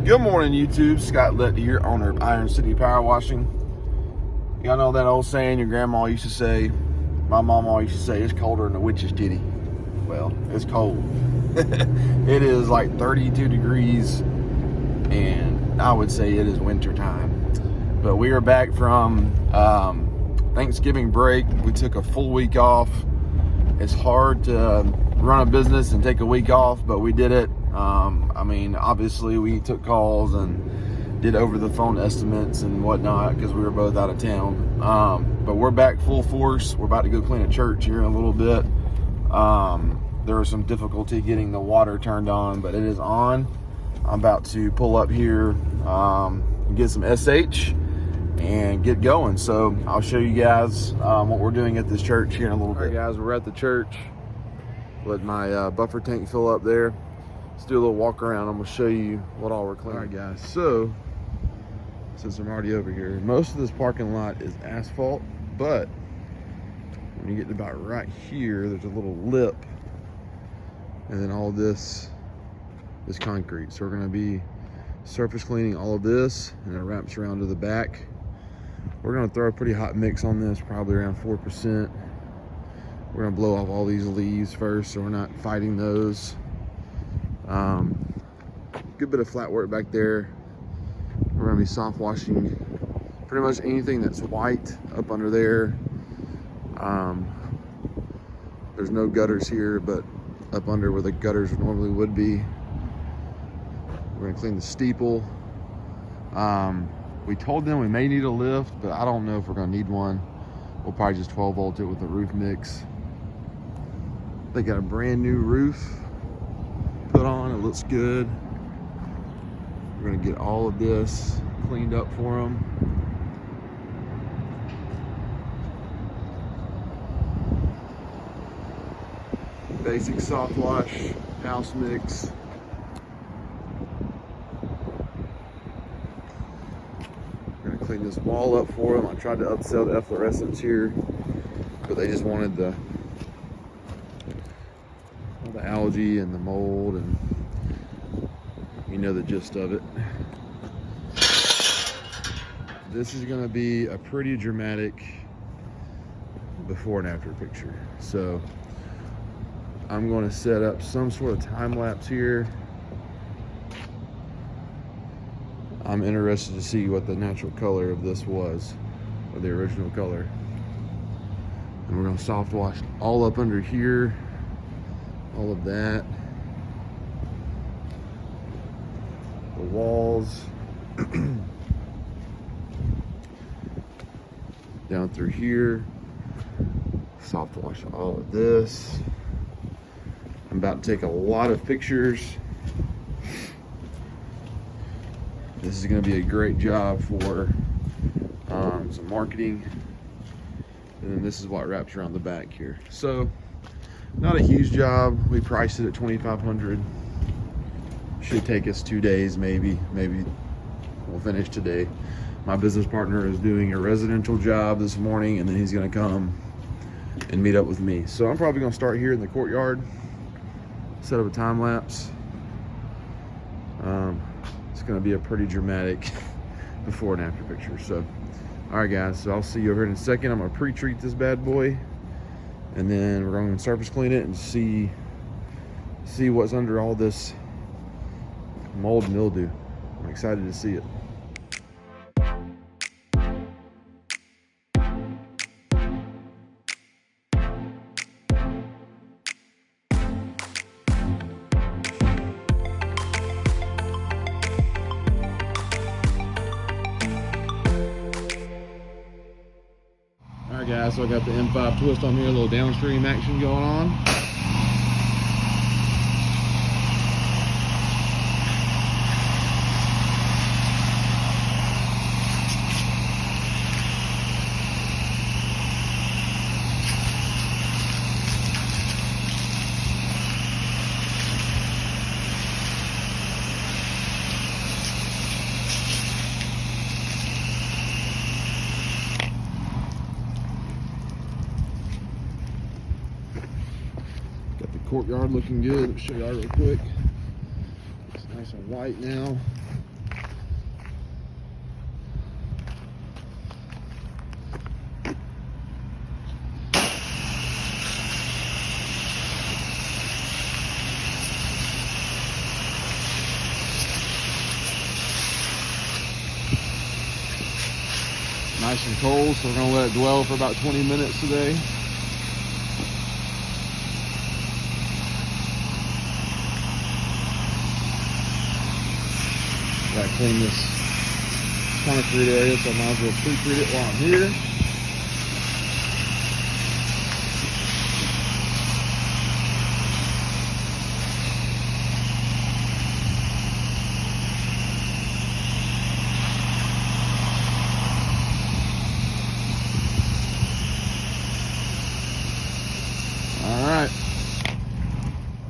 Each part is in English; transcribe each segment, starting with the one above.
Good morning, YouTube. Scott Lett here, owner of Iron City Power Washing. Y'all know that old saying your grandma used to say, my mama used to say, it's colder than a witch's titty. Well, it's cold. It is like 32 degrees, and I would say it is winter time. But we are back from Thanksgiving break. We took a full week off. It's hard to run a business and take a week off, but we did it. I mean, obviously we took calls and did over the phone estimates and whatnot because we were both out of town. But we're back full force. We're about to go clean a church here in a little bit. There was some difficulty getting the water turned on, but it is on. I'm about to pull up here, get some SH and get going. So I'll show you guys what we're doing at this church here in a little bit. All right, guys, we're at the church. Let my buffer tank fill up there. Let's do a little walk around. I'm gonna show you what all we're cleaning. All right, guys, so since I'm already over here, most of this parking lot is asphalt, but when you get to about right here, there's a little lip, and then all this is concrete. So we're gonna be surface cleaning all of this, and it wraps around to the back. We're gonna throw a pretty hot mix on this, probably around 4%. We're gonna blow off all these leaves first, so we're not fighting those. Good bit of flat work back there. We're gonna be soft washing pretty much anything that's white up under there. There's no gutters here, but up under where the gutters normally would be. We're gonna clean the steeple. We told them we may need a lift, but I don't know if we're gonna need one. We'll probably just 12 volt it with the roof mix. They got a brand new roof put on. It looks good. We're gonna get all of this cleaned up for them. Basic soft wash, house mix. We're gonna clean this wall up for them. I tried to upsell the efflorescence here, but they just wanted the algae and the mold, and you know the gist of it. This is going to be a pretty dramatic before and after picture. So I'm going to set up some sort of time lapse here. I'm interested to see what the natural color of this was, or the original color. And we're going to soft wash all up under here. All of that, the walls, down through here, soft wash all of this. I'm about to take a lot of pictures. This is going to be a great job for some marketing, and then this is what wraps around the back here. So not a huge job. We priced it at $2,500. Should take us 2 days, maybe we'll finish today. My business partner is doing a residential job this morning, and then he's gonna come and meet up with me. So I'm probably gonna start here in the courtyard, set up a time lapse. It's gonna be a pretty dramatic before and after picture. So all right, guys, so I'll see you over here in a second. I'm gonna pre-treat this bad boy, and then we're going to surface clean it and see what's under all this mold and mildew. I'm excited to see it. All right, guys, so I got the M5 twist on here, a little downstream action going on. Courtyard looking good. Let me show y'all real quick. It's nice and white now. nice and cold, so we're gonna let it dwell for about 20 minutes today. Gotta clean this concrete area, so I might as well pre-treat it while I'm here.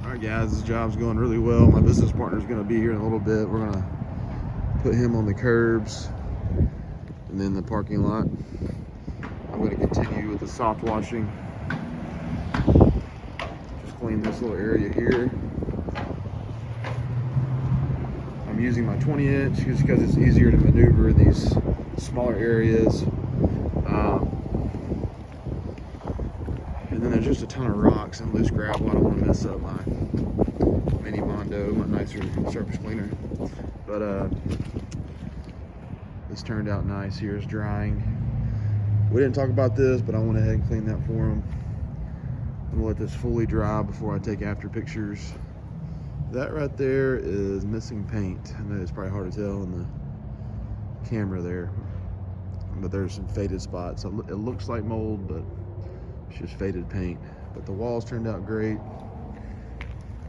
All right, guys, this job's going really well. My business partner's gonna be here in a little bit. We're gonna put him on the curbs and then the parking lot. I'm going to continue with the soft washing. Just clean this little area here. I'm using my 20-inch just because it's easier to maneuver in these smaller areas. And then there's just a ton of rocks and loose gravel. I don't want to mess up my mini Mondo, my nicer surface cleaner. But this turned out nice. Here is drying. We didn't talk about this, but I went ahead and cleaned that for him. I'm gonna let this fully dry before I take after pictures. That right there is missing paint. I know it's probably hard to tell in the camera there, but there's some faded spots. It looks like mold, but it's just faded paint. But the walls turned out great.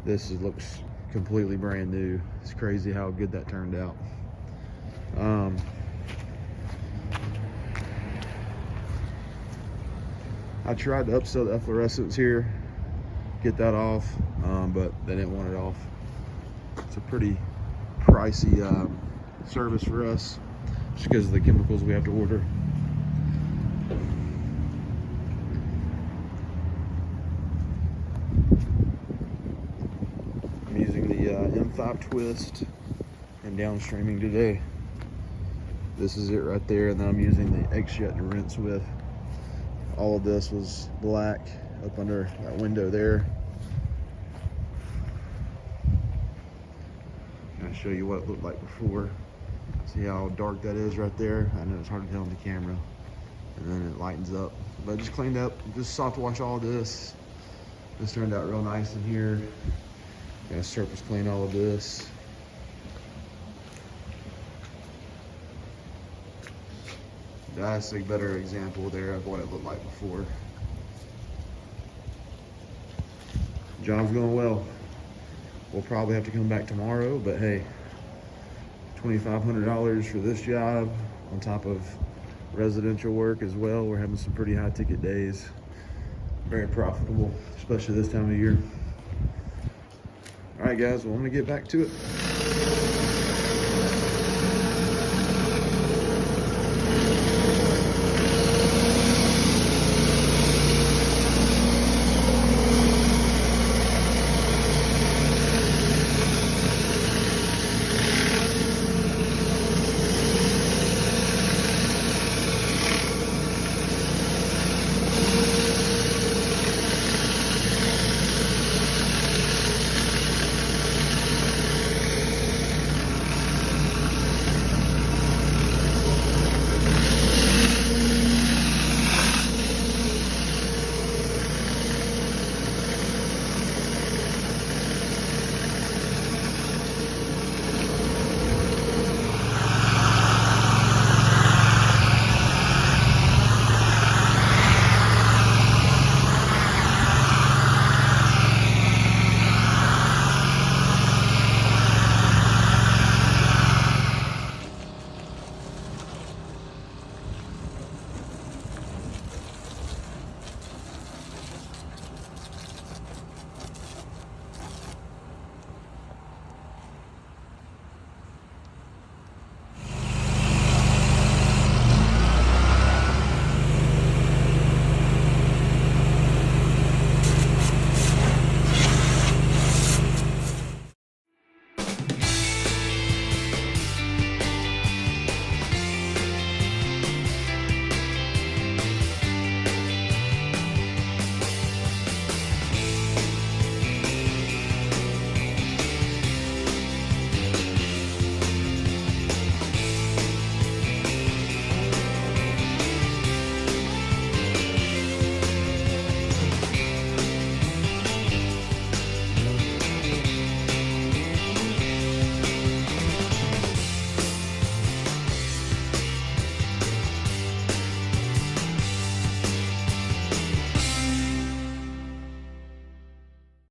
This looks completely brand new. It's crazy how good that turned out. I tried to upsell the efflorescence here, get that off, but they didn't want it off. It's a pretty pricey service for us just because of the chemicals we have to order. I'm using the M5 twist and downstreaming today. This is it right there, and then I'm using the X-Jet to rinse with. All of this was black up under that window there. I'll show you what it looked like before. See how dark that is right there? I know it's hard to tell on the camera. And then it lightens up. But I just cleaned up, just soft wash all this. This turned out real nice in here. Gonna surface clean all of this. That's a better example there of what it looked like before. Job's going well. We'll probably have to come back tomorrow, but hey, $2,500 for this job on top of residential work as well. We're having some pretty high ticket days. Very profitable, especially this time of year. All right, guys, well, I'm gonna get back to it.